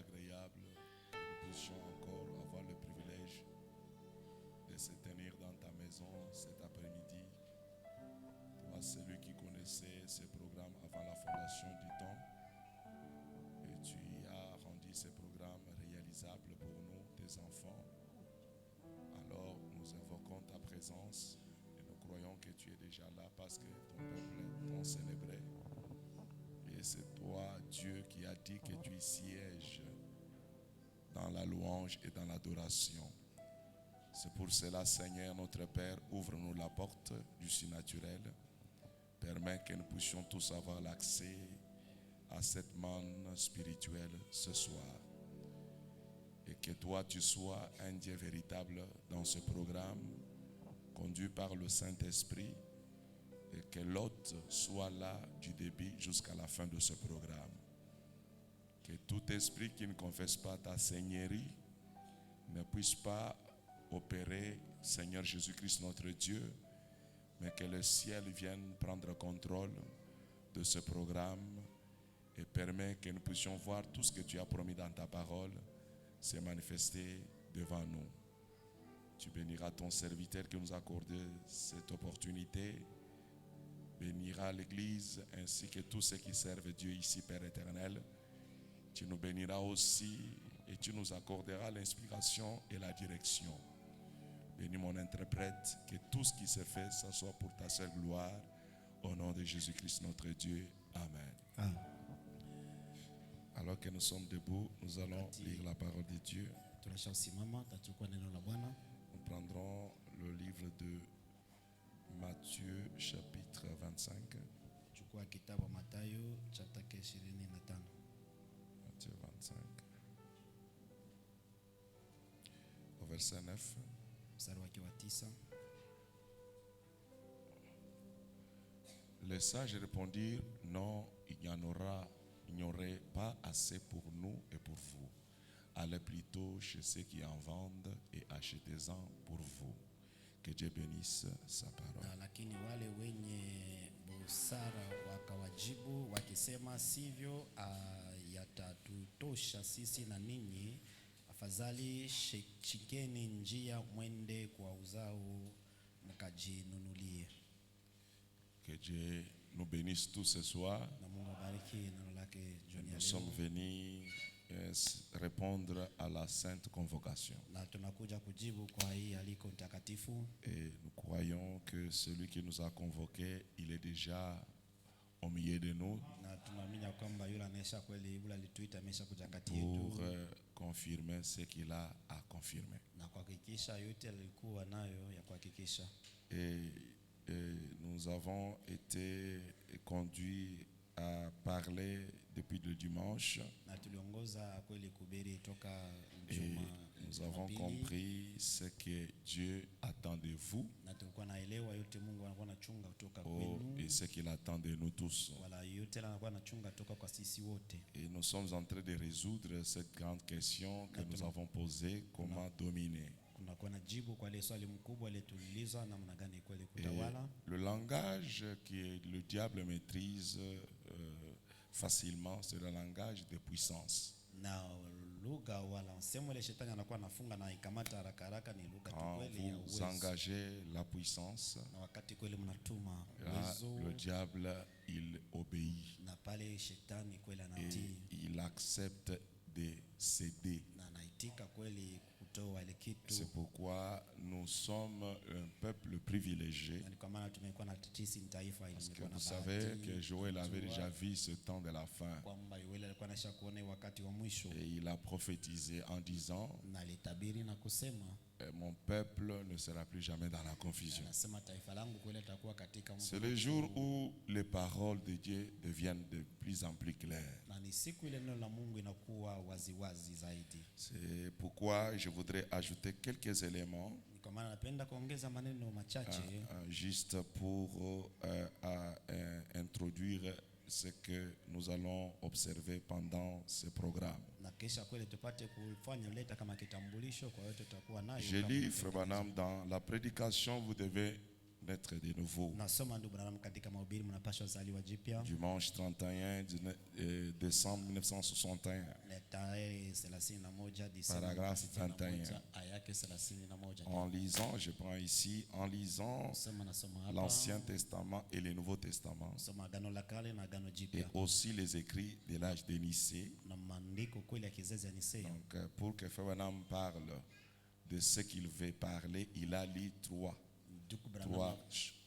agréable que nous puissions encore avoir le privilège de se tenir dans ta maison cet après-midi. Toi, celui qui connaissait ces programmes avant la fondation du temps, et tu as rendu ces programmes réalisables pour nous, tes enfants. Alors, nous invoquons ta présence et nous croyons que tu es déjà là parce que ton peuple t'ont célébré. Et c'est toi, Dieu, qui a dit que tu sièges dans la louange et dans l'adoration. C'est pour cela, Seigneur, notre Père, ouvre-nous la porte du surnaturel. Permets que nous puissions tous avoir l'accès à cette manne spirituelle ce soir. Et que toi, tu sois un Dieu véritable dans ce programme, conduit par le Saint-Esprit, et que l'hôte soit là du début jusqu'à la fin de ce programme. Que tout esprit qui ne confesse pas ta seigneurie ne puisse pas opérer, Seigneur Jésus-Christ notre Dieu, mais que le ciel vienne prendre contrôle de ce programme et permet que nous puissions voir tout ce que tu as promis dans ta parole se manifester devant nous. Tu béniras ton serviteur qui nous a accordé cette opportunité. Bénira l'Église ainsi que tous ceux qui servent Dieu ici, Père éternel. Tu nous béniras aussi et tu nous accorderas l'inspiration et la direction. Bénis mon interprète, que tout ce qui se fait, ça soit pour ta seule gloire. Au nom de Jésus-Christ notre Dieu. Amen. Amen. Alors que nous sommes debout, nous allons lire la parole de Dieu. Nous prendrons le livre de Matthieu chapitre 25. Matthieu 25. Au verset 9. Les sages répondirent, non, il n'y aurait pas assez pour nous et pour vous. Allez plutôt chez ceux qui en vendent et achetez-en pour vous. Que Dieu bénisse sa parole. Lakini wale wenye busara wakawajibu wakisema, sivyo, yatatutosha sisi na ninyi, afadhali shikeni njia mwende kwa uzao mkajinunulie. Que Dieu nous bénisse tous ce soir. Nous sommes venus répondre à la sainte convocation. Et nous croyons que celui qui nous a convoqués, il est déjà au milieu de nous pour confirmer ce qu'il a à confirmer. Et nous avons été conduits à parler depuis le dimanche. Et nous avons compris ce que Dieu attend de vous et ce qu'il attend de nous tous. Et nous sommes en train de résoudre cette grande question que nous avons posée, comment dominer. Et le langage que le diable maîtrise facilement, c'est le langage de puissance. Quand vous engagez la puissance, là, le diable, il obéit et il accepte de céder. C'est pourquoi nous sommes un peuple privilégié. Parce que vous savez que Joël avait déjà vu ce temps de la fin. Et il a prophétisé en disant, mon peuple ne sera plus jamais dans la confusion. C'est le jour où les paroles de Dieu deviennent de plus en plus claires. C'est pourquoi je voudrais ajouter quelques éléments juste pour introduire ce que nous allons observer pendant ce programme. J'ai lu, Frère Branham, dans la prédication, vous devez naître de nouveau. Nasoma ndugu Branham katika mahubiri, mnapaswa zaliwa jipya. Dimanche 31 décembre 1961. Tarehe 31 Disemba Paragraphe 61, aya yake 31. En lisant, je prends ici, en lisant Nasoma hapa l'Ancien Testament et le Nouveau Testament, soma Agano la Kale na Agano et Jipya aussi les écrits de l'âge de Nicée. na maandiko kweli ya kizazi ya Nisea. Donc, pour que Frère Branham parle de ce qu'il veut parler, il a lu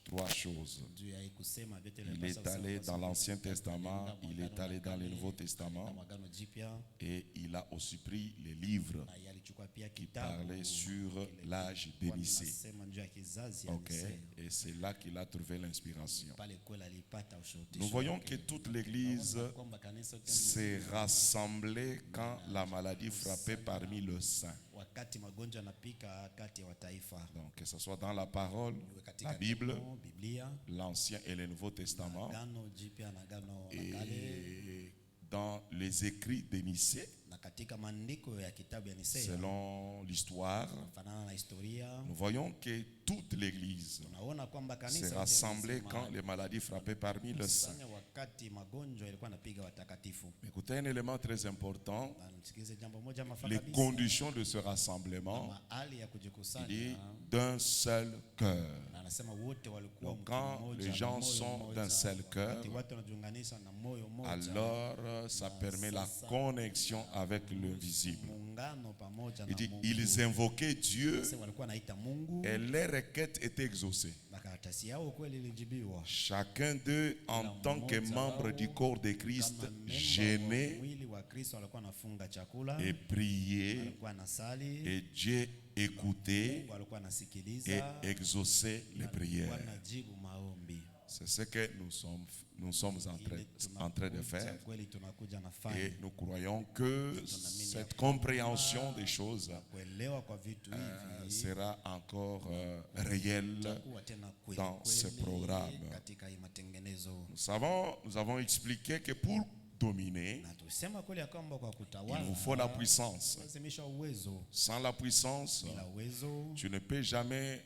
trois choses. Juu ya kusema vyote Il est allé dans l'Ancien Testament, il est allé dans le Nouveau Testament, na Agano Jipya, et il a aussi pris les livres na yalichukua pia qui kitabu parlaient sur l'âge de Nicée. wanasema juu ya kizazi ya Ok, Nisea. et c'est là qu'il a trouvé l'inspiration. Pale kweli alipata ushuhuda. Nous voyons que toute l'Église Kwamba kanisa yote s'est rassemblée quand la maladie frappait parmi le saints. wakati magonjwa yanapika kati ya wataifa, Donc, que ce soit dans la parole, iwe katika la Bible, neno, Biblia, l'Ancien et le Nouveau Testament, Agano Jipya na Agano la Kale, et dans les écrits de Nicée, na katika maandiko ya kitabu ya Nisea. selon l'histoire, Fanana na historia, nous voyons que toute l'Église tunaona kwamba kanisa s'est yote rassemblée lazima quand les maladies frappaient parmi les saints. kusanya wakati magonjwa yalikuwa yanapiga watakatifu. Écoutez un élément très important, Na msikilize jambo moja mafaka les kabisa. conditions de ce rassemblement, Mahali ya il dit kujikusanya, d'un seul cœur. na anasema wote walikuwa Donc, mtu quand mmoja, les na gens moyo sont mmoja. d'un seul cœur, Wakati watu wanajiunganisha na moyo mmoja, alors ça permet la connexion avec l'invisible. muungano pamoja Il na dit, Mungu. ils invoquaient Dieu Sasa walikuwa naita Mungu et leurs requêtes étaient exaucées. na karatasi yao kweli ilijibiwa. Chacun d'eux, en tant que membre du corps de Christ, Kama memba wa gênait mwili wa Kristo walikuwa nafunga chakula, et priait, walikuwa nasali, et Dieu écoutait Mungu alikuwa et nasikiliza, exauçait les alikuwa prières. najibu maombi. C'est ce que nous sommes en train de faire. Kweli tunakuja nafanya Et nous croyons que cette compréhension des choses kuelewa kwa vitu hivi sera encore réelle kuwa tena kweli dans ce kweli programme. katika hii matengenezo. Nous avons expliqué que pour dominer, Na tusema kweli ya kwamba kwa il kutawala vous faut la puissance. lazimisha uwezo. Sans la puissance, Bila uwezo tu ne peux jamais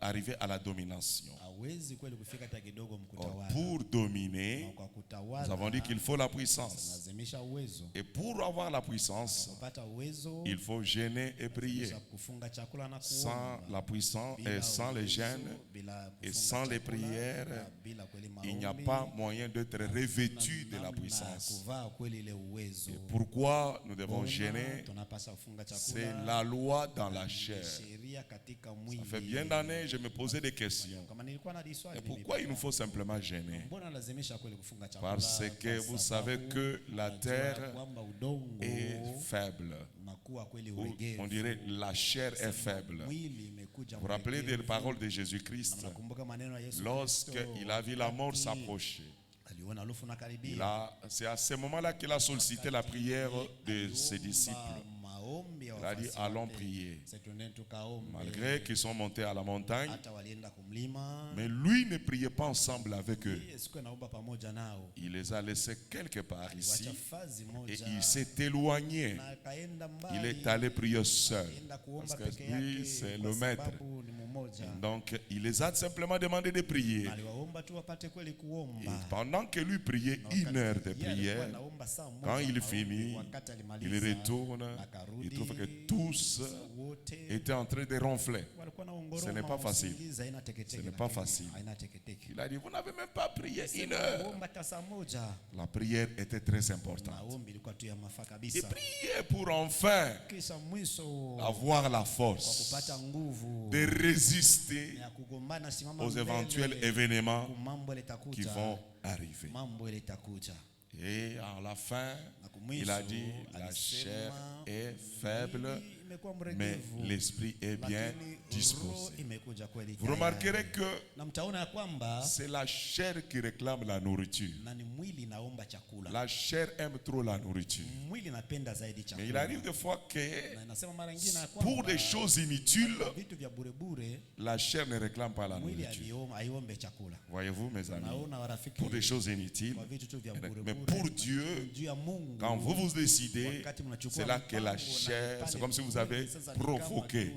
arriver à la domination. hawezi kweli kufika hata kidogo Or, mkutawala. pour Na dominer, kwa nous kutawala avons dit qu'il faut la puissance. lazimisha uwezo. Et pour avoir la puissance, Kupata uwezo il faut jeûner et prier. lazimisha kufunga chakula na Sans kuomba. la puissance Bila et sans les uwezo, jeûnes bila et kufunga sans les chakula, prières, na bila kweli il n'y a maombi, pas moyen d'être revêtu de la namna puissance. kuvaa kweli ile uwezo. Pourquoi nous devons Mbona jeûner? tunapaswa kufunga C'est chakula? la loi dans la chair. Sheria katika Ça mwili. fait bien d'années, je me posais des questions. Kama nilikuwa na Et diswali pourquoi il nous faut simplement jeûner? mbona lazimisha kweli kufunga chakula? Parce que Kwa vous savez sababu que la najua terre kwamba udongo est faible. unakuwa kweli Ou uregevu. on dirait la chair est faible. Mwili imekuja Vous vous rappelez des mregevu. paroles de Jésus-Christ? Nakumbuka maneno ya Yesu Kristo. Lorsqu'il a vu la mort Wakati s'approcher, aliona harufu na karibia. c'est à ce moment-là qu'il a sollicité la prière de ses disciples. Maombi ya Il a dit, wafuasi allons wake. prier. Sasa tuende tukaombe. Malgré qu'ils sont montés à la montagne, Hata walienda kumlima. mais lui ne priait pas ensemble avec eux. Yeye siku anaomba pamoja nao. Il les a laissés quelque part ici Wacha fazi et moja. il s'est éloigné. Na akaenda mbali. Il est allé prier seul Akaenda kuomba parce que peke lui, yake c'est kwa le maître. sababu ni mmoja. Donc, il les a simplement demandé de prier. Aliwaomba tu wapate kweli Et kuomba. pendant que lui priait Na wakati 1 heure de yeye alikuwa prière, anaomba saa moja quand il maombi, finit, wakati il alimaliza, retourne, akarudi, il trouve que tous wote étaient en train de ronfler. walikuwa na Ce ongoroma, n'est pas facile. usingizi, haina teketeke, Ce n'est pas lakini facile. haina teketeke. Il a dit, vous n'avez même pas prié 1 heure. Kuomba hata saa moja. La prière était très importante. Maombi ilikuwa tu ya mafaa Et kabisa. prier pour enfin Kisha mwisho avoir la kwa force kupata nguvu de résister ya kugombana, simama aux mbele, éventuels événements mambo qui litakuja, vont arriver. mambo litakuja. Et à la fin, Na kumwisho, il a dit, la alisema, chair est faible, mwili imekuwa mais mregevu, l'esprit est bien lakini roho disposé. imekuja kweli Vous tayari. remarquerez que Na mtaona ya kwamba c'est la chair qui réclame la nourriture. na ni mwili naomba chakula. La chair aime trop la nourriture. Mwili napenda zaidi Mais chakula. il arrive des fois que Na inasema mara nyingine ya pour kwamba des choses inutiles, vitu vya bure bure la chair ne réclame pas la mwili nourriture. haiombe chakula. Voyez-vous, mes amis, Naona warafiki pour des choses inutiles. kwa vitu tu vya bure Mais bure. pour Dieu, Juu ya Mungu, quand vous vous décidez, wakati mnachukua c'est là que la mpango na chair, pale c'est comme si vous vous avez provoqué.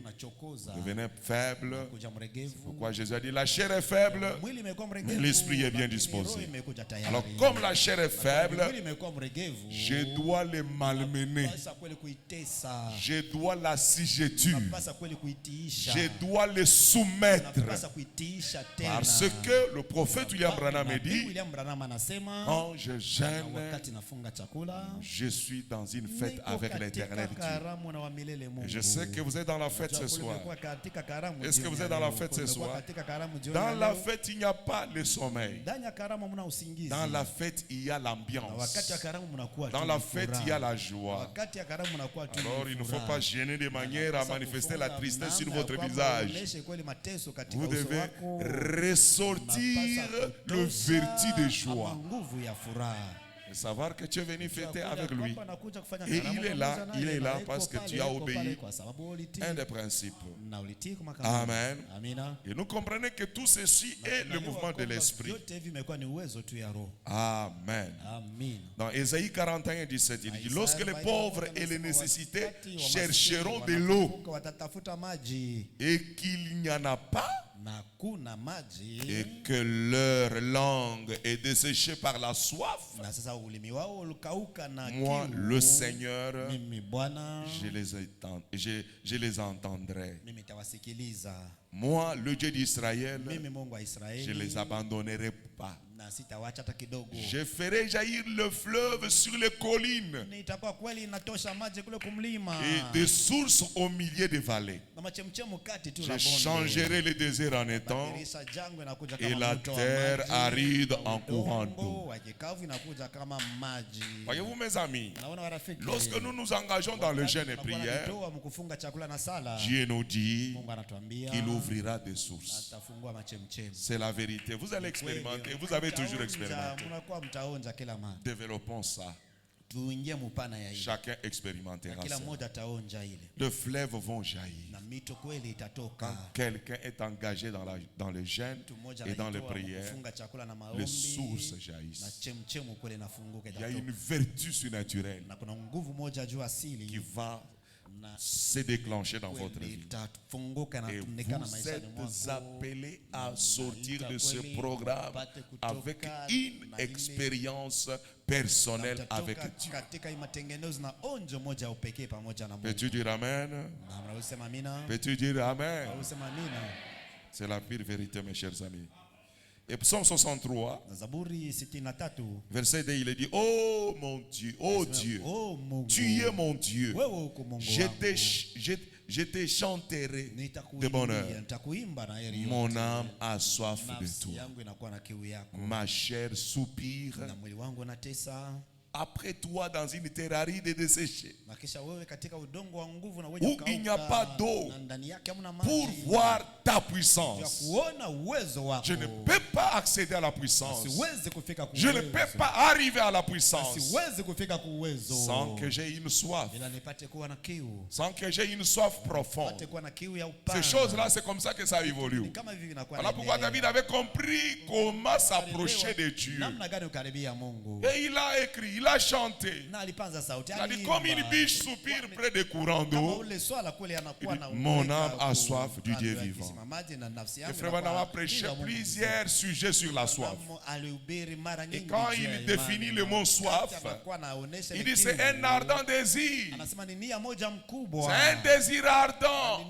Vous devenez faible. Pourquoi Jésus a dit la chair est faible, mais l'esprit est bien disposé. Alors comme la chair est faible, je dois les malmener. Je dois l'assujettir. Je dois les soumettre. Parce que le prophète William Branham dit, quand je gêne, je suis dans une fête avec l'Éternel Dieu. Et je sais que vous êtes dans la fête ce soir. Est-ce que vous êtes dans la fête ce soir? Dans la fête, il n'y a pas le sommeil. Dans la fête, il y a l'ambiance. Dans la fête, il y a la joie. Alors, il ne faut pas gêner de manière à manifester la tristesse sur votre visage. Vous devez ressortir le vertu de joie. Et savoir que tu es venu fêter avec lui. Et il est là parce que tu as obéi un des principes. Amen. Et nous comprenons que tout ceci est le mouvement de l'esprit. Amen. Dans Ésaïe 41, 17, il dit, lorsque les pauvres et les nécessités chercheront de l'eau et qu'il n'y en a pas, et que leur langue est desséchée par la soif, moi, le Seigneur, je les entendrai. Moi, le Dieu d'Israël, je ne les abandonnerai pas. Je ferai jaillir le fleuve sur les collines et des sources au milieu des vallées. Je changerai les déserts en étang et la terre aride en courant d'eau. Voyez-vous mes amis, lorsque nous nous engageons dans le jeûne et prière, Dieu nous dit qu'il ouvrira des sources. C'est la vérité. Vous allez expérimenter. Vous avez toujours expérimenté. Développons ça. Chacun expérimentera ça. Les fleuves vont jaillir. Quand quelqu'un est engagé dans le jeûne et dans les prières, les sources jaillissent. Il y a une vertu surnaturelle qui va se déclencher dans votre vie. Et vous êtes appelés à sortir de ce programme avec une expérience personnelle avec Dieu. Peux-tu dire Amen? Peux-tu dire Amen? C'est la pire vérité, mes chers amis. Et Psaume 63, verset 2, il est dit, oh mon Dieu, oh Dieu, tu es mon Dieu. Je te chanterai de bonheur. Mon âme a soif de toi. Ma chair soupire après toi dans une terre aride et desséchée, où il n'y a pas d'eau pour voir ta puissance. Je ne peux pas accéder à la puissance. Je ne peux pas arriver à la puissance sans que j'ai une soif. Sans que j'ai une soif profonde. Ces choses-là, c'est comme ça que ça évolue. Voilà pourquoi David avait compris comment s'approcher de Dieu. Et il a écrit, il a chanté. Il a dit, comme une biche soupire près des courants d'eau, mon âme a soif du Dieu vivant. Le frère Branham a prêché plusieurs sujets sur la soif. Et quand il définit le mot soif, il dit c'est un ardent désir. C'est un désir ardent.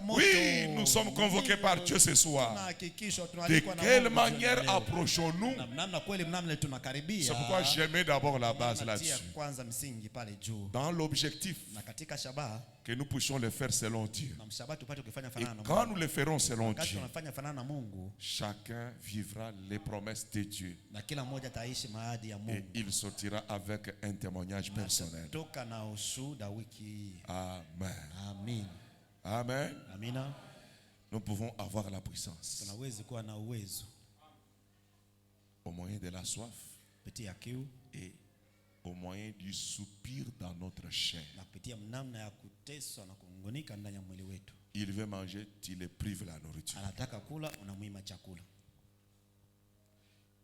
Oui, nous sommes convoqués par Dieu ce soir. De quelle manière approchons-nous? C'est pourquoi j'aimais d'abord la base là-dessus. Dans l'objectif que nous puissions le faire selon Dieu. Et quand nous le ferons selon Dieu, chacun vivra les promesses de Dieu. Et il sortira avec un témoignage personnel. Amen. Amen. Nous pouvons avoir la puissance au moyen de la soif et au moyen du soupir dans notre chair. Il veut manger, tu le prives la nourriture.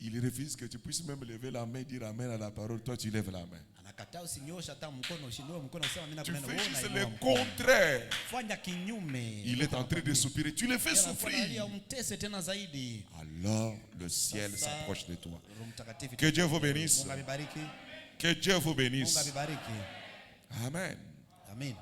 Il refuse que tu puisses même lever la main, dire amen à la parole. Toi, tu lèves la main. Anakataa usinyosha hata mkono, usinue mkono usema mimi Tu nakunena fais wewe juste unainua le mkono. contraire. Fanya kinyume. Il est en train de soupirer. Tu le fais souffrir. Umtese tena zaidi. Alors, le ciel s'approche de toi. Roho Mtakatifu. Que Dieu vous bénisse. Mungu abibariki. Que Dieu vous Mungu bénisse. abibariki. Amen. Amen.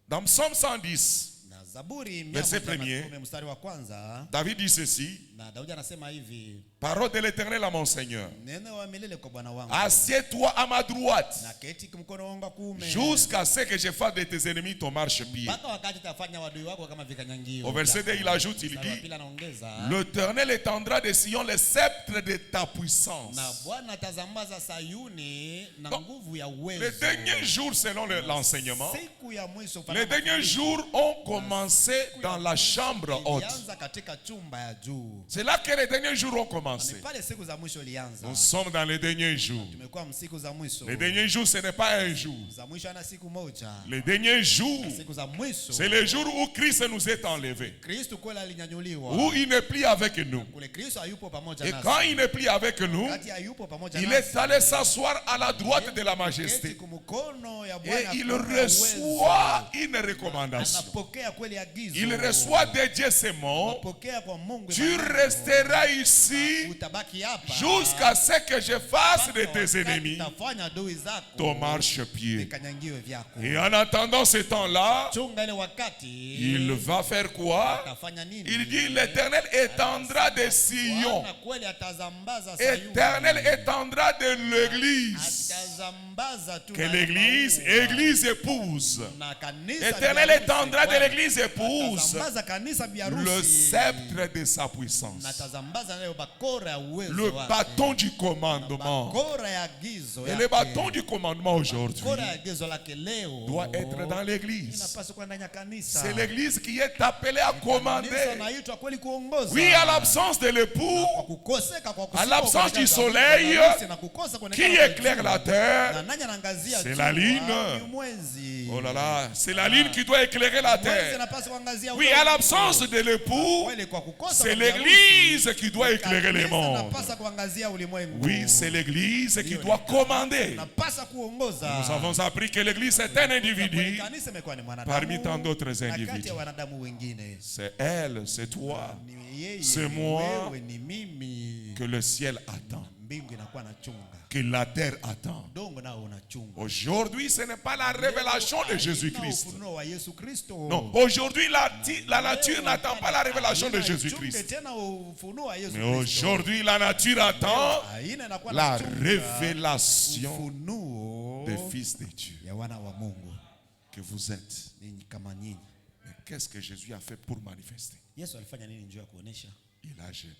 Dans Psaume 110, Na Zaburi Verset 110 mstari wa kwanza, David dit ceci. na Daudi anasema hivi, Parole de l'Éternel à mon Seigneur. neno wa milele kwa Bwana wangu. Assieds-toi à ma droite Na keti mkono wangu wa kuume. jusqu'à ce que je fasse de tes ennemis ton marchepied. Mpaka wakati tafanya wadui wako kama vikanyangio. Au verset 2, il ajoute, il Mstari wa dit, pili anaongeza, l'Éternel étendra de Sion le sceptre de ta puissance. na Bwana atazambaza Sayuni na Donc, nguvu ya Les uwezo. derniers jours, selon l'enseignement, Siku ya mwisho les derniers jours ont commencé dans la chambre haute. ilianza katika chumba ya juu. C'est là que les derniers jours ont Ni commencé. pale siku za mwisho ilianza. Nous sommes dans les derniers jours. Tumekuwa msiku za mwisho. Les derniers jours, ce n'est pas un jour. Za mwisho ana siku moja. Les derniers jours, Siku za mwisho. c'est le jour où Christ nous est enlevé. Kristo kweli alinyanyuliwa. Où il n'est plus avec nous. Kule Kristo hayupo pamoja Et nasi. quand il n'est plus avec nous, Wakati hayupo pamoja il nasi. est allé s'asseoir à la droite de la Keti majesté. kumkono ya Et Bwana il kwa reçoit uwezo. une recommandation. Anapokea kweli agizo. Il reçoit de Dieu ces mots. Anapokea kwa Mungu. Tu maneno. resteras ici Utabaki hapa. jusqu'à ce que je fasse de tes Wakati ennemis utafanya adui zako. ton marchepied. Vikanyangiwe vyako. Et en attendant ce temps-là, Chunga ile wakati. il va faire quoi? Atafanya nini? Il dit, l'Éternel étendra de Sion. Bwana kweli atazambaza Sayuni. Éternel étendra de l'Église. Atazambaza tu Que na l'Église, maua. Église épouse. Na kanisa Éternel biharusi étendra de Bwana. l'Église épouse Atazambaza kanisa biharusi. le sceptre de sa puissance. Na atazambaza nayo bakora ya uwezo Le wake. bâton du commandement. Bakora ya agizo Et yake. le bâton du commandement aujourd'hui Bakora ya agizo lake leo. doit être dans l'Église. Inapaswa kuwa ndani ya kanisa. C'est l'Église qui est appelée à Kanisa commander. inaitwa kweli kuongoza. Oui, à l'absence de l'époux, Kwa kukoseka, kwa à kusikia l'absence kwa du kazi, soleil, na kukosa qui kuonekana kwa éclaire jua. la Na terre. nani anaangazia C'est jua? la lune. Ni mwezi. Oh là là, c'est la lune qui doit éclairer la Mwezi terre. anapaswa kuangazia Oui, ulimwengu. à l'absence de l'époux, Kweli kwa kukosa c'est kwa biharusi, l'Église qui doit éclairer les kanisa mondes. napasa kuangazia ulimwengu. Oui, c'est l'Église qui doit commander. Napasa kuongoza. Nous avons appris que l'Église est un individu Kanisa imekuwa ni mwanadamu. parmi tant d'autres na kati individus. ya wanadamu wengine. C'est elle, c'est toi Ni yeye, C'est ni moi. wewe, ni mimi. que le ciel attend, Mbingu inakuwa na chunga. que la terre attend. Dongo nao unachunga. Aujourd'hui, ce n'est pas la révélation de Haina Jésus-Christ. ufunuo wa Yesu Kristo. Non, aujourd'hui, la nature n'attend pas la révélation de Haina Jésus-Christ. ichunge tena ufunuo wa Yesu Mais Kristo. aujourd'hui, la nature attend Haina inakuwa la na chunga révélation ufunuo des fils de Dieu ya wana wa Mungu. que vous êtes. Ninyi kama nyinyi. Mais qu'est-ce que Jésus a fait pour manifester? Yesu alifanya nini njoo ya kuonesha? Il a jeûné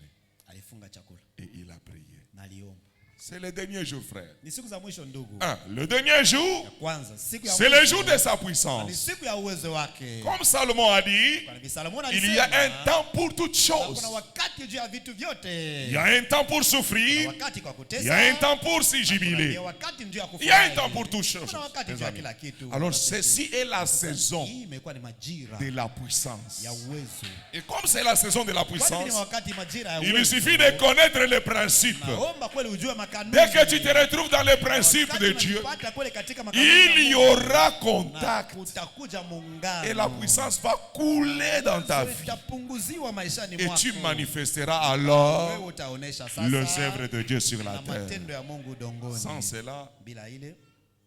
Alifunga chakula et il a prié. na aliomba. C'est le dernier jour, frère. Ni siku za mwisho ndugu. Le dernier jour, Kwanza siku ya c'est le mwisho jour de sa ni puissance. siku ya uwezo wake. Comme Salomon a dit, Kwa Nabii Salomo il y a alisema, un temps pour toutes choses. kuna wakati juu ya vitu vyote. Il y a un temps pour Kuna souffrir. wakati kwa kutesa. Il y a un temps pour s'y Kuna jubiler. wakati juu ya Il y a un kufurahi. temps pour toutes choses. Kuna wakati mes juu ya amis. kila kitu. Alors ceci est la saison Hii imekuwa ni majira de la puissance. ya uwezo. Et comme c'est la saison de la Kwani ni puissance, wakati majira ya il uwezo. suffit de connaître les principes. Naomba kweli ujue makanuni. Dès que tu te retrouves dans les principes Wakati de Dieu, unajipata kweli katika makanuni il y ya Mungu, aura na contact. kutakuja muungano. Et la puissance va couler dans ta vie. Itapunguziwa maishani Et mwako. tu manifesteras Wewe alors utaonesha le sasa œuvre de Dieu sur la na terre. matendo ya Mungu udongoni. Sans cela, Bila ile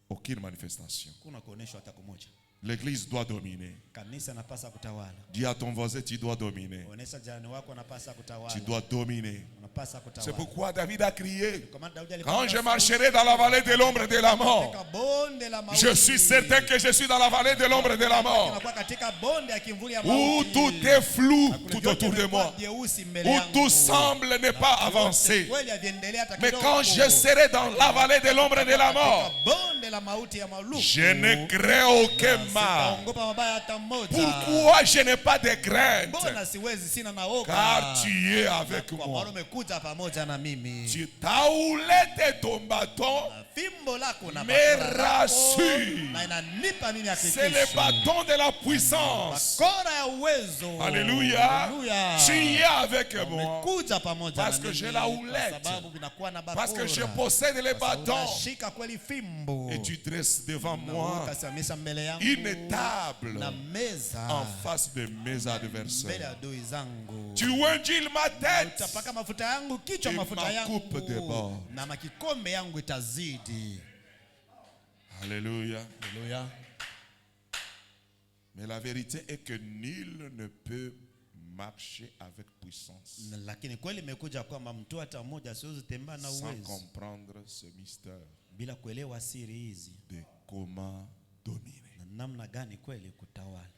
aucune manifestation. kuna kuoneshwa hata kumoja. L'Église doit dominer. Kanisa napasa kutawala. Dis à ton voisin, tu dois dominer. Onesha jirani wako anapasa kutawala. Tu dois dominer. Unapasa C'est kutawala. pourquoi David a crié, Kwa maana Daudi quand alipokuwa je marcherai dans la vallée de l'ombre de la mort, katika bonde la mauti. je suis certain que je suis dans la vallée de l'ombre de la mort, Unakuwa katika bonde ya kimvuli ya où mauti. tout est flou Kuna tout vyote autour de vimekuwa moi, vyeusi mbele où yangu. tout semble ne pas avancer. Kweli haviendelea hata Mais kidogo. quand je serai dans la vallée de l'ombre de la mort, Katika bonde la mauti ya maluku. je ne crains aucun mal. Sitaogopa mabaya hata moja. Pourquoi je n'ai pas de crainte? Mbona siwezi, sina na oga? Car tu es avec Kwa moi. maana umekuja pamoja na mimi. Ta houlette et ton bâton Fimbo lako na me bakora lako, rassure. na inanipa mimi C'est le hakikisho. bâton de la puissance. Bakora ya uwezo. Alléluia. Haleluya. Tu es avec moi. Umekuja pamoja na Parce que mimi. j'ai la houlette. Kwa sababu vinakuwa na bakora. Parce que je possède les bâtons. Unashika kweli fimbo. Et tu dresses devant Na moi ukasimamisha mbele yangu une table na meza en face de mes mbele adversaires. ya adui zangu. Tu ungis ma tête Utapaka mafuta yangu kichwa, et mafuta ma yangu coupe déborde. na makikombe yangu itazidi. Alléluia. Haleluya. Mais la vérité est que nul ne peut marcher avec puissance Lakini kweli imekuja kwamba mtu hata mmoja asiwezi tembea na sans uwezo comprendre ce mystère bila kuelewa siri hizi de comment dominer. na namna gani kweli kutawala.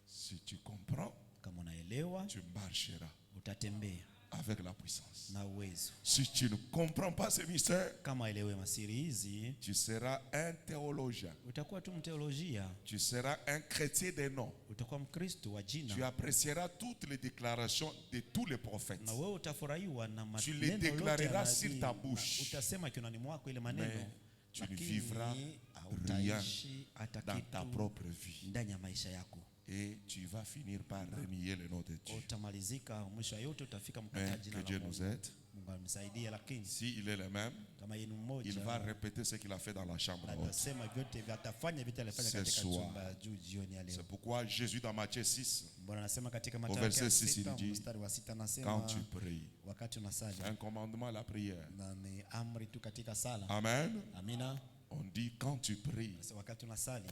Si tu comprends, Kama unaelewa tu marcheras utatembea avec la puissance. na uwezo. Si tu ne comprends pas ce mystère, Kama elewe masiri hizi tu seras un théologien. utakuwa tu mteolojia, Tu seras un chrétien des noms. utakuwa Mkristo wa Tu jina, apprécieras toutes les déclarations de tous les prophètes. na wewe utafurahiwa na Tu les maneno yote ya déclareras sur nabii, ta na bouche. utasema kinywani mwako ile Mais maneno, tu ne lakini vivras hautaishi hata dans ta kitu propre vie. ndani ya maisha yako. Et tu vas finir par renier le nom de Dieu. Utamalizika, mwisho yote utafika Mais mkataa que jina Dieu la nous Mungu. aide. Mungu amsaidie, lakini S'il est le même, kama yeye ni il va mmoja répéter ce qu'il a fait dans la chambre haute. atasema vyote vyatafanya vyote alifanya Ce katika soir. chumba ya juu jioni ya leo. C'est pourquoi Jésus dans Matthieu 6, Bwana anasema katika Au Mathayo verset 6, 6 il dit, mstari wa 6 quand anasema tu pries, wakati unasali, c'est un commandement la prière. na ni amri tu katika sala. Amen. Amina. On dit quand tu pries, Sasa wakati unasali,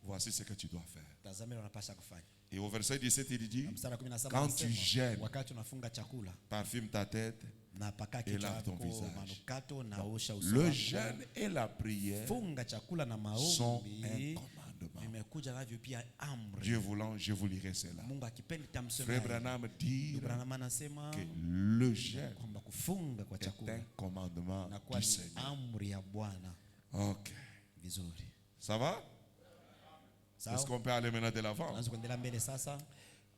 voici ce que tu dois faire. tazama ile unapaswa kufanya. Et au verset 17, il dit, Mstari wa 17 quand tu anasema jeûnes, wakati unafunga chakula parfume ta tête. na paka Et kichwa lave ton chako visage. manukato na osha uso Le wako. jeûne et la prière Funga chakula na sont maombi un commandement. vimekuja navyo pia amri. Dieu voulant, je vous lirai cela. Mungu akipenda Frère tamsema. Branham dit Branham anasema que le jeûne kwamba kufunga kwa est chakula un commandement na kwa du ni Seigneur. amri ya Bwana. Ok. Vizuri. Ça va? Est-ce Sawa? qu'on peut aller maintenant de l'avant? Tunaanza kuendelea mbele sasa.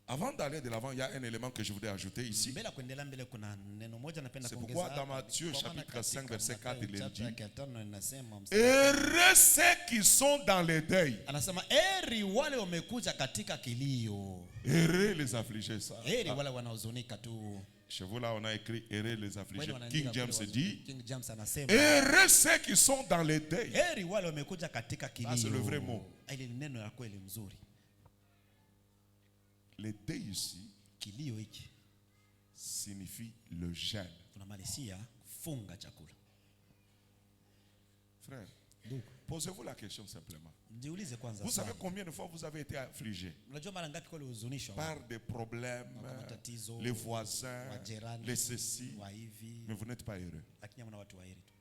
Avant d'aller de l'avant, il y a un élément que je voudrais ajouter ici. Mbele ya kuendelea mbele kuna neno moja napenda C'est kuongeza. pourquoi dans hapa. Matthieu Kwa maana chapitre katika 5 verset 4 Mathayo il est chapter dit, ya 5 inasema mstari- heureux ceux qui sont dans les deuils. anasema heri wale wamekuja katika kilio. Heureux les affligés. Ça. Heri wale wanaohuzunika tu. Chez vous là, on a écrit heureux les affligés. Wale King wanaandika James kule dit, King James anasema heureux ceux qui sont dans les deuils. heri wale wamekuja katika kilio. Ça, c'est le vrai mot. Ile ni neno la kweli mzuri. Les deuils ici Kilio hiki signifie le jeûne. tunamalizia funga chakula. Frère, Ndugu, posez-vous la question simplement. mjiulize kwanza Vous savez swali. combien de fois vous avez été affligé Unajua mara ngapi kweli huzunishwa par des problèmes, matatizo, les voisins, majirani, les ceci, wa hivi, mais vous n'êtes pas heureux. lakini hamna watu waheri tu.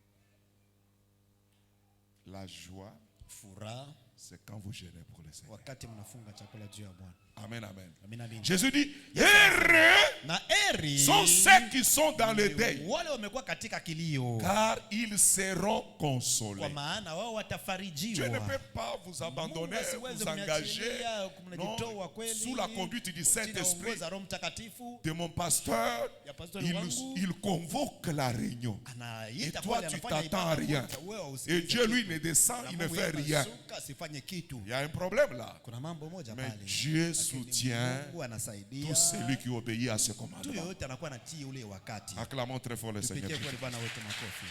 La joie, Furaha c'est quand vous jeûnez pour le Seigneur. wakati mnafunga chakula juu ya Bwana. Amen, amen. Amina, amina. Jésus dit, heureux Na heri sont ceux qui sont dans le deuil, wale wamekuwa katika kilio, car ils seront kwa consolés. maana wao Dieu watafarijiwa. ne peut pas vous abandonner, Mungu asiweze vous engager kumwachilia, non, kumjitoa kweli, sous la conduite du chini ya Saint-Esprit, uongozi wa Roho Mtakatifu. de mon pasteur. Ya pastori wangu Il convoque la réunion. Et anaita toi, pale, tu anafanya t'attends à ibada rien. moja, wewe Et usikilize Dieu, lui, kitu. ne descend, Na il ne Mungu fait yeye rien. anashuka, asifanye kitu. Il y a un problème là. Kuna mambo moja Mais pale. Dieu Lakini soutient Mungu anasaidia tout celui qui obéit à ce mtu commandement. yoyote anakuwa anatii ule wakati. Acclamons très fort le Seigneur. Tupigie kweli Bwana wetu makofi.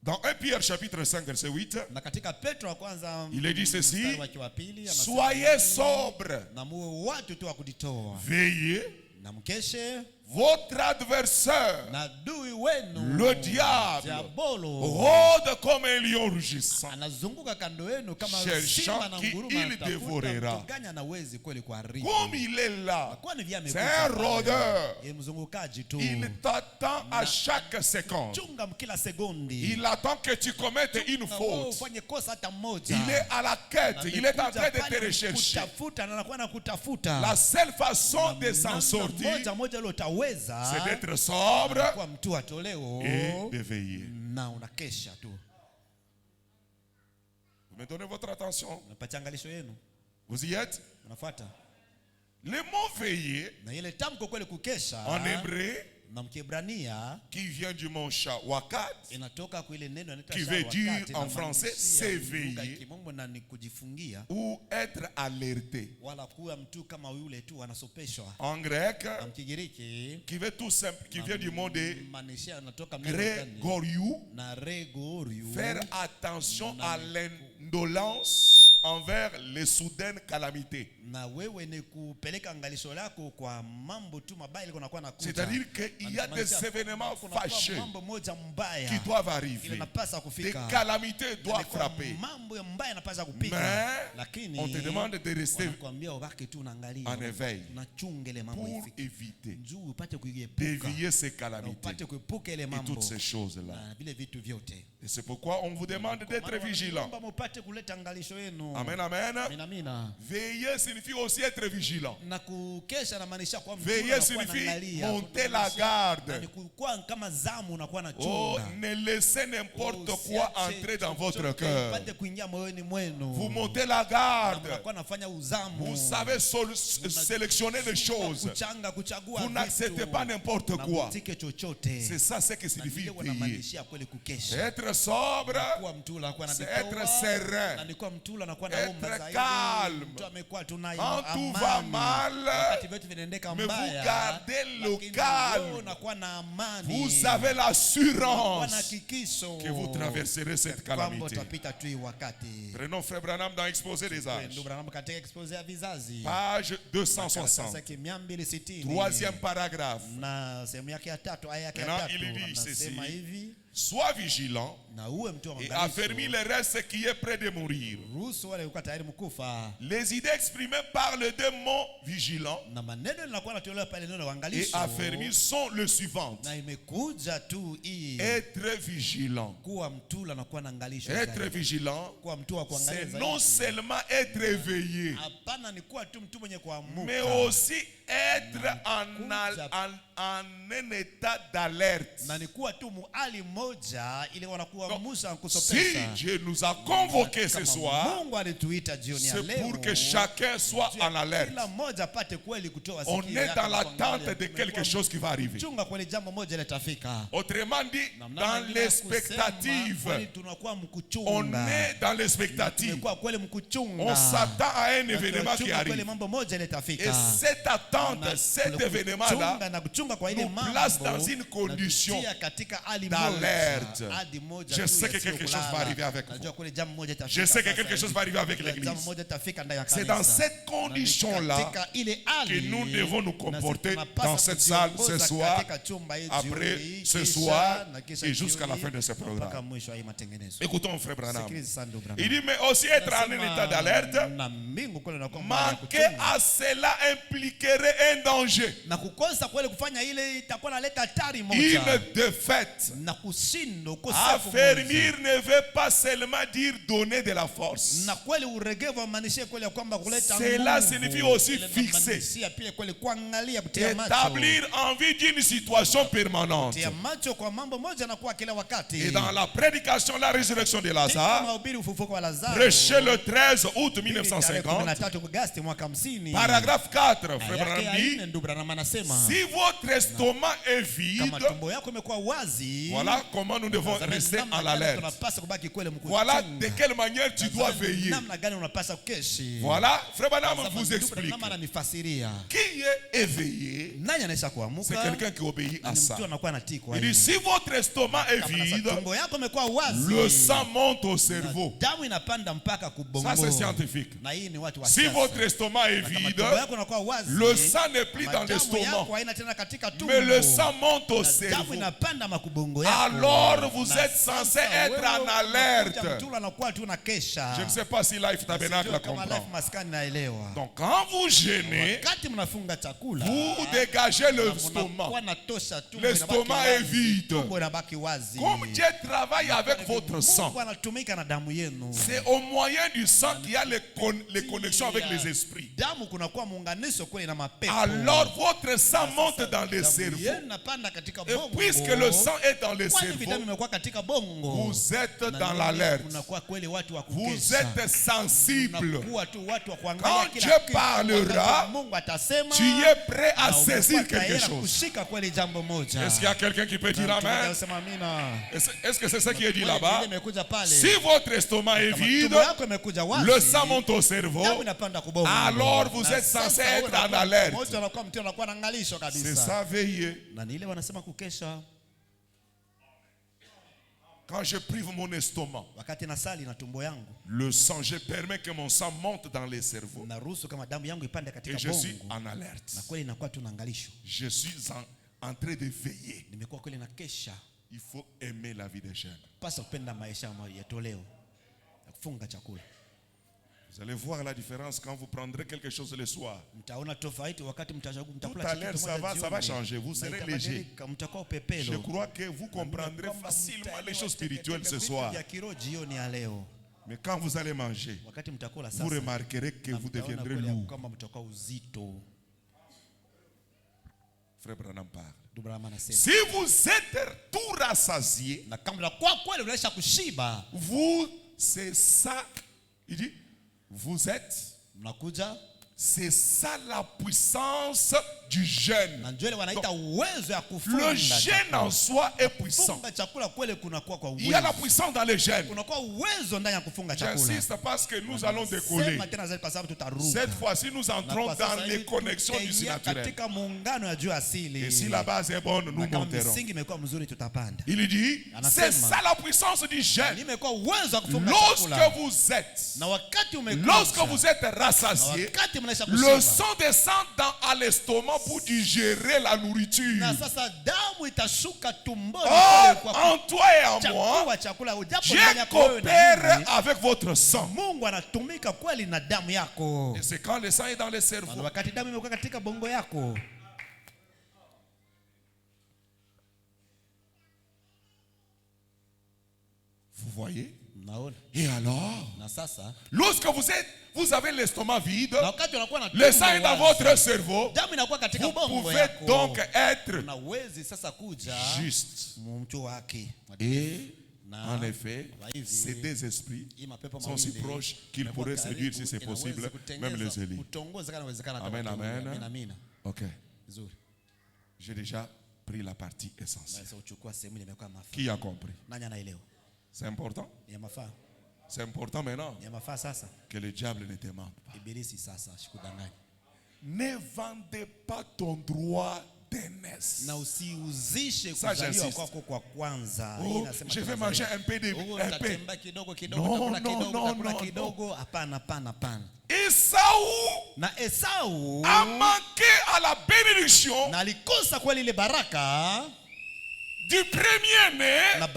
Dans 1 Pierre chapitre 5 verset 8, Na katika Petro wa kwanza il est dit ceci, mstari wake wa pili anasema, soyez sobres, na muwe watu tu wa kujitoa veillez, na mkeshe votre adversaire, na adui wenu le diable, diabolo rôde comme un lion rugissant, anazunguka kando yenu kama cherchant simba na qui nguruma, il dévorera. mtoganya na wezi kweli kuharibu. Comme il est là, Kwani vya c'est amekuja un pale. rôdeur. Ye mzungukaji tu. Il t'attend à chaque seconde. Chunga kila sekondi. Il attend que tu commettes une Na wewe faute. ufanye kosa hata moja. Il est à la quête, il est en train de te rechercher. Kutafuta na anakuwa na kutafuta. La seule façon de s'en Namna sortir, moja moja ile utaweza c'est d'être sobre kwa mtu atoleo et de veiller. na unakesha tu. Vous me donnez votre attention. Unapatia angalisho yenu. Vous y êtes? Unafuata. Le mot veiller Na ile tamko kweli kukesha en hébreu na Mkiebrania qui vient du mot shawakat, inatoka kwa ile neno inaitwa qui veut shawakati, dire na en français maanisha lugha ya s'éveiller Kimombo na ni kujifungia ou être alerté. wala kuwa mtu kama yule tu anasopeshwa. En grec, Na Mkigiriki qui veut tout simple, qui vient du mot de maanisha inatoka mneno gani? Gregoriou, Na regoriu, faire attention à l'indolence envers les soudaines calamités. na wewe ni kupeleka angalisho lako kwa mambo tu mabaya liko nakuwa nakuja. C'est-à-dire qu'il y a des événements fâcheux mambo moja mbaya qui doivent arriver. ile napasa Des kufika. calamités doivent Kwa frapper. mambo ya mbaya yanapasa kupika. Mais Lakini on te demande de rester wanakuambia ubaki tu unaangalia. en éveil Unachunga ile mambo pour ifike. éviter Njoo upate kuiepuka. d'éviter ces Na calamités upate kuepuka ile et mambo. toutes ces choses-là. Na vile vitu vyote. Et c'est pourquoi on vous demande d'être vigilant. Kwamba mpate kuleta angalisho yenu. Amen, amen. Amina. Veiller signifie aussi être vigilant. Na kukesha na maanisha kwa mtu Veiller signifie monter la garde. Ni kuwa kama zamu unakuwa na Oh, chunga. ne laissez n'importe quoi entrer dans votre cœur. Upate kuingia moyoni mwenu. Vous montez la garde. Unakuwa nafanya uzamu. Vous savez sélectionner les choses. Kuchanga, kuchagua Vous n'acceptez pas n'importe quoi. Mtike chochote. C'est ça ce que signifie veiller. Wanamaanisha kweli kukesha. Être sobre, Kuwa mtula anakuwa na c'est mitoa, être serein. na nikuwa mtula anakuwa na Être omba zaidi. calme. Mtu amekuwa tunayo Quand amani. tout va mal, Wakati vitu vinaendeka mais vous mbaya. gardez le lakini calme. wewe unakuwa na amani. Vous avez Unakuwa na l'assurance hakikisho que vous traverserez cette kwamba calamité. utapita tu hii wakati. Prenons Frère Branham dans Exposé des âges. Ndugu Branham katika expose ya vizazi. Page Sasa 260. 260. Troisième paragraphe. Na sehemu yake ya tatu, aya yake ya Maintenant, tatu. il dit Anasema ceci. hivi. Sois vigilant Na uwe mtu wa et angalifu. affermis le reste qui est près de mourir. Ruhusu wale walikuwa tayari mkufa. Les idées exprimées par le deux mots vigilant Na maneno linakuwa natolewa pale neno et uangalifu. affermis sont le suivant. Na imekuja tu hii Être vigilant. kuwa mtula na kuwa na angalisho. Être zaidi. vigilant, Kuwa mtu wa kuangalia c'est zaidi. non seulement être éveillé, Hapana ni kuwa tu mtu mwenye kuamuka. mais aussi être en un état d'alerte. Na ni kuwa tu muali moja ili wanakuwa Donc, Musa Si kusopesha. Dieu nous a convoqués ce Kama soir, Mungu alituita jioni ya c'est leo. pour que chacun soit en alerte. Kila mmoja apate kweli kutoa On sikio est yake dans na l'attente kuangalia. de quelque chose qui va arriver. Chunga kweli jambo moja litafika. Autrement dit, Namna dans nyingine ya kusema, l'expectative. kweli tunakuwa On mkuchunga. est dans l'expectative. Tumekuwa kweli mkuchunga. On s'attend à un événement qui Tunachunga kweli arrive. mambo moja Et litafika. cette attente, Na cet kule événement-là, kuchunga na kuchunga kwa ile nous mambo place dans une condition natutia katika hali d'alerte. moja, hadi moja Je tu sais que ya sio quelque chose va kulala. arriver avec Najua vous. kule jambo moja itafika Je sais que sasa quelque hivi. chose va arriver avec Kule l'Église. jambo moja itafika ndani ya C'est kanisa. dans cette Na condition-là katika ile hali que nous devons nous na comporter sisi tunapaswa dans cette salle kujiongoza ce soir, katika chumba hii après jioni, ce kisha, soir na kisha et jusqu'à la jioni, fin de ce programme. mpaka mwisho wa hii matengenezo. Écoutons Frère Branham. Sikiliza sana ndugu Branham. Il dit, mais aussi être en un état d'alerte, Na mbingu kule inakuwa mbaya ya manquer kuchunga. à cela impliquerait un danger, Na kukosa kweli kufanya ile itakuwa naleta hatari moja. une défaite. Na kushindwa ukosefu Affermir ne veut pas seulement dire donner de la force. na kweli uregevu amaanishe kweli ya kwamba kuleta Cela nguvu. signifie aussi Ile fixer. inamaanisha pia kweli kuangalia kutia macho. Établir en vue d'une situation permanente. Kutia macho kwa mambo moja na kuwa kila wakati. Et dans la prédication de la résurrection de Katika Lazare, mahubiri ufufuko wa Lazaro. prêché le 13 août Tarehe 1950, 13 Agosti mwaka 50. paragraphe 4, Na Frère yake Branham ya dit, nne ndugu Branham anasema si votre estomac est kama vide, tumbo yako imekuwa wazi. voilà comment nous devons Tazama rester namna en gani alerte. tunapaswa kubaki kweli mkuchunga. Voilà de quelle manière tu dois veiller. Namna gani unapaswa kukeshi. Voilà, Frère Branham Tazama, vous ndugu explique. Branham ananifasiria. Qui est éveillé, Nani anaweza c'est kuamuka? quelqu'un qui obéit à Ni ça. mtu anakuwa anatii kwa Il hili. dit, si votre estomac est Kama vide, tumbo yako imekuwa wazi. le sang monte au cerveau. Damu inapanda mpaka kubongo. Ça, c'est scientifique. Na hii ni watu wa Si siasa. votre estomac est Na kama vide, tumbo yako inakuwa wazi, le sang n'est plus dans damu l'estomac, yako haina tena katika tumbo. mais le sang monte au Na damu cerveau. inapanda makubongo yako. Alors vous Na êtes censé sasa être wewe en unakuja alerte. mtu anakuwa tu na kesha. Je ne sais pas si Life Tabernacle Sijui kama comprend. Life Maskani naelewa. Donc quand vous jeûnez, Wakati mnafunga chakula, vous dégagez na l'estomac. mnakuwa natosha tumbo L'estomac inabaki est wazi. vide. Tumbo inabaki wazi. Comme Dieu travaille avec votre sang, Mungu anatumika na damu yenu. c'est au moyen du sang qu'il y a les connexions avec les esprits. Damu kunakuwa muunganisho kweli na mapepo. Alors votre sang monte dans le Damu cerveau. yenu inapanda katika Et bongo. puisque le sang est dans le Kwani cerveau, vous êtes dans l'alerte. Vous êtes sensible. Quand Dieu parlera, tu es prêt à saisir quelque chose. Est-ce qu'il y a quelqu'un qui peut dire amen? Est-ce que c'est ça qui est dit là-bas? Si votre estomac est vide, le sang monte au cerveau, alors vous êtes censé être en alerte. C'est ça, veiller. Quand je prive mon estomac, le sang, je permets que mon sang monte dans les cerveaux. Et je suis en alerte. Je suis en train de veiller. Il faut aimer la vie des jeunes. Vous allez voir la différence quand vous prendrez quelque chose le soir. Tout à l'heure, ça va changer. Vous serez léger. Je crois que vous comprendrez facilement les choses spirituelles ce soir. Mais quand vous allez manger, vous remarquerez que vous deviendrez lourd. Frère Branham parle. Si vous êtes tout rassasié, vous, c'est ça. Il dit, vous êtes. C'est ça la puissance du jeûne. Donc, le jeûne en soi est puissant. Il y a la puissance dans le jeûne. J'insiste parce que nous allons décoller. Cette fois-ci, nous entrons dans les connexions du surnaturel. Et si la base est bonne, nous monterons. Il dit, c'est ça la puissance du jeûne. Lorsque vous êtes rassasié, le sang descend à l'estomac pour digérer la nourriture. Or, en toi et en moi, Dieu coopère avec votre sang. Et c'est quand le sang est dans le cerveau. Vous voyez? Et alors, lorsque vous avez l'estomac vide, le sang est dans votre cerveau, vous pouvez donc être juste. Et en effet, ces deux esprits sont si proches qu'ils pourraient séduire, si c'est possible, même les élites. Amen, amen. Ok. J'ai déjà pris la partie essentielle. Qui a compris? C'est important. C'est important maintenant que le diable ne te mente pas. Ne vendez pas ton droit d'aînesse. Ça, j'insiste. Oh, je vais manger un peu de pain. Non. Esaü a manqué à la bénédiction du premier-né à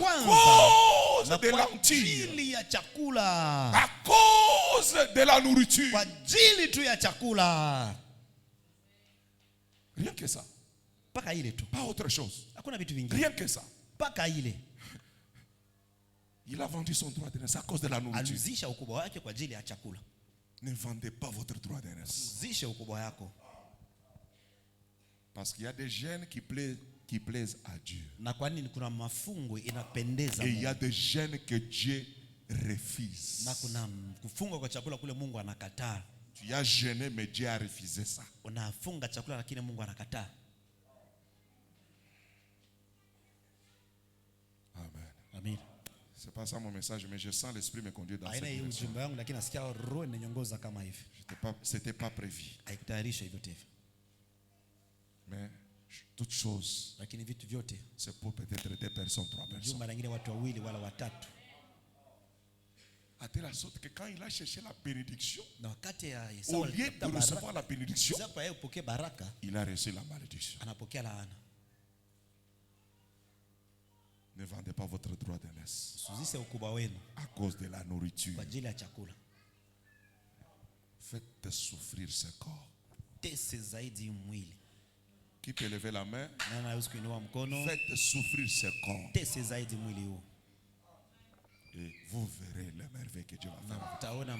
cause de l'entil, à cause de la nourriture. Rien que ça. Pas autre chose. Rien que ça. Il a vendu son droit d'aînesse à cause de la nourriture. Ne vendez pas votre droit d'aînesse. Parce qu'il y a des gènes qui plaisent à Dieu. Et il y a des gènes que Dieu refuse. Tu as jeûné, mais Dieu a refusé ça. Amen. C'est pas ça mon message, mais je sens l'esprit me conduire dans cette direction. C'était pas prévu. Mais toute chose, c'est pour peut-être 2 personnes, 3 personnes. À telle sorte que quand il a cherché la bénédiction, au lieu de recevoir la bénédiction, il a reçu la malédiction. Ne vendez pas votre droit d'aînesse à cause de la nourriture. Faites souffrir ce corps. Qui peut lever la main? Faites souffrir ce corps. Et vous verrez les merveilles que Dieu va faire.